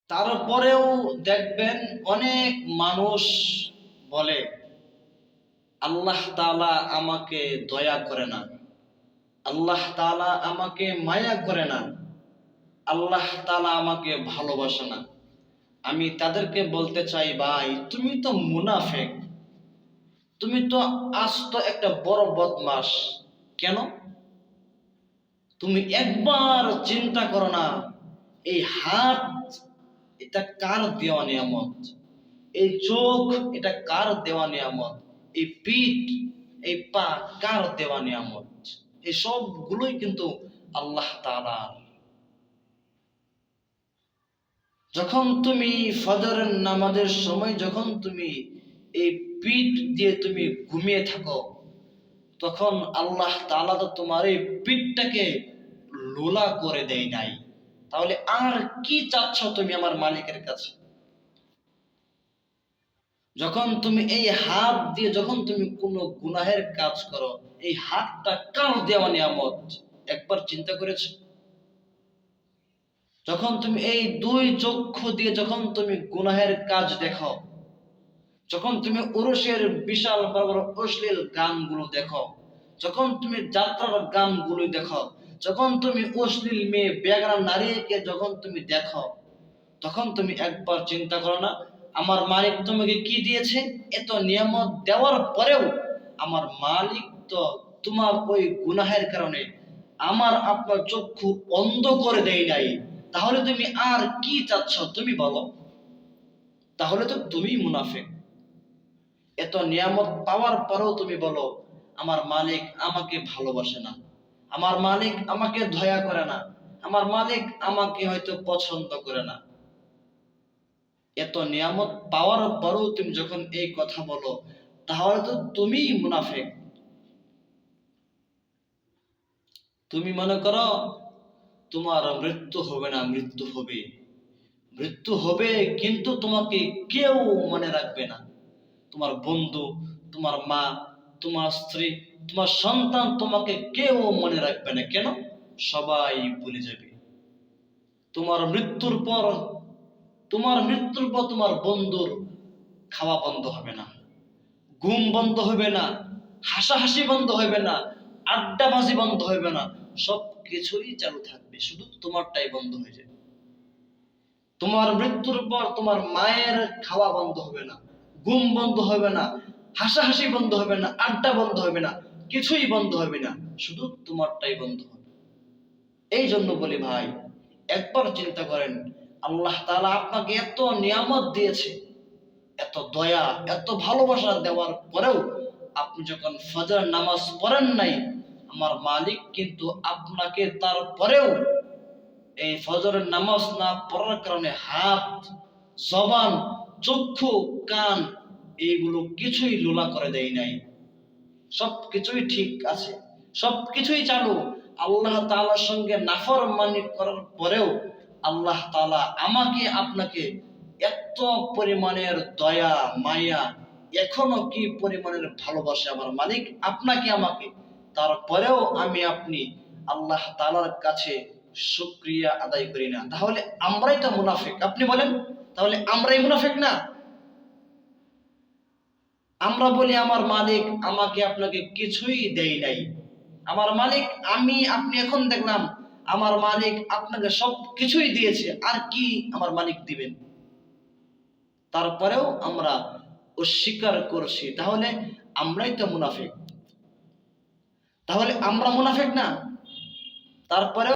তারপরেও দেখবেন অনেক মানুষ বলে আল্লাহ তাআলা আমাকে দয়া করে না, আল্লাহ তাআলা আমাকে মায়া করে না, আল্লাহ তাআলা আমাকে ভালোবাসে না। আমি তাদেরকে বলতে চাই, ভাই তুমি তো মুনাফিক, তুমি তো আস্ত একটা বড় বদমাশ। কেন? তুমি একবার চিন্তা করো না, এই হাত এটা কার দেওয়া নিয়ামত, এই চোখ এটা কার দেওয়া নিয়ামত, এই পিঠ এই পা কার দেওয়া নিয়ামত? এই সবগুলোই কিন্তু আল্লাহ তাআলার। যখন তুমি ফজরের নামাজের সময় যখন তুমি এই পিঠ দিয়ে তুমি ঘুমিয়ে থাকো, তখন আল্লাহ তাআলা তো তোমার এই পিঠটাকে লোলা করে দেয় নাই। তাহলে আর কি চাচ্ছ তুমি আমার মালিকের কাছে? যখন তুমি এই হাত দিয়ে যখন তুমি কোনো গুনাহের কাজ করো, এই হাতটা কার দেওয়া নিয়ামত একবার চিন্তা করেছো? যখন তুমি এই দুই চক্ষু দিয়ে যখন তুমি গুনাহের কাজ দেখো, যখন তুমি উরুষের বিশাল বড় বড় অশ্লীল গানগুলো দেখো, যখন তুমি যাত্রার গানগুলো দেখো, যখন তুমি অশ্লীল মেয়ে বেগানা নারীকে যখন তুমি দেখো, তখন তুমি একবার চিন্তা করো না, আমার মালিক তোমাকে কি দিয়েছে? এত নিয়ামত দেওয়ার পরেও আমার মালিক তো তোমার ওই গুনাহের কারণে আমার আপনার চক্ষু অন্ধ করে দেয় নাই। তাহলে তুমি আর কি চাচ্ছ তুমি বলো? তাহলে তো তুমি মুনাফিক। এত নিয়ামত পাওয়ার পরেও তুমি বলো আমার মালিক আমাকে ভালোবাসে না, আমার মালিক আমাকে দয়া করে না, আমার মালিক আমাকে হয়তো পছন্দ করে না। এত নিয়ামত পাওয়ার পরেও তুমি যখন এই কথা বলো, তাহলে তো তুমি মুনাফিক। তুমি মনে করো তোমার মৃত্যু হবে না, মৃত্যু হবে, মৃত্যু হবে, কিন্তু তোমাকে কেউ মনে রাখবে না। তোমার বন্ধু, তোমার মা, তোমার স্ত্রী, তোমার সন্তান তোমাকে কেউ মনে রাখবে না। কেন? সবাই ভুলে যাবে। তোমার মৃত্যুর পর তোমার বন্ধুর খাওয়া বন্ধ হবে না, ঘুম বন্ধ হবে না, হাসাহাসি বন্ধ হবে না, আড্ডাবাজি বন্ধ হবে না, সব কিছুই চালু থাকবে, শুধু তোমারটাই বন্ধ হয়ে যাবে। তোমার মৃত্যুর পর তোমার মায়ের খাওয়া বন্ধ হবে না, ঘুম বন্ধ হবে না, হাসাহাসি বন্ধ হবে না, আড্ডা বন্ধ হবে না, কিছুই বন্ধ হবে না, শুধু তোমারটাই বন্ধ হবে। এই জন্য বলি ভাই, একবার চিন্তা করেন, আল্লাহ তাআলা আপনাকে এত নিয়ামত দিয়েছে, এত দয়া এত ভালোবাসা দেওয়ার পরেও আপনি যখন ফজর নামাজ পড়েন নাই, আমার মালিক কিন্তু আপনাকে তারপরেও এই ফজরের নামাজ না পড়ার কারণে হাত, জবান, চক্ষু, কান এইগুলো কিছুই লোলা করে দেয় নাই। সবকিছুই ঠিক আছে, সবকিছুই চালু। আল্লাহ তাআলার সঙ্গে নাফরমানি করার পরেও আল্লাহ তাআলা আমাকে আপনাকে এত পরিমাণের দয়া মায়া, এখনো কি পরিমাণের ভালোবাসে আমার মালিক আপনাকে আমাকে, তারপরেও আমি আপনি আল্লাহ তাআলার কাছে শুকরিয়া আদায় করি না। তাহলে আমরাই তো মুনাফিক। আপনি বলেন, তাহলে আমরাই মুনাফিক না? আমরা বলি আমার মালিক আমাকে আপনাকে কিছুই দেয় নাই, আমার মালিক আমি আপনি এখন দেখলাম আমার মালিক আপনাকে সব কিছুই দিয়েছে, আর কি আমার মালিক দিবেন? তারপরেও আমরা অস্বীকার করছি। তাহলে আমরাই তো মুনাফিক। তাহলে আমরা মুনাফিক না? তারপরেও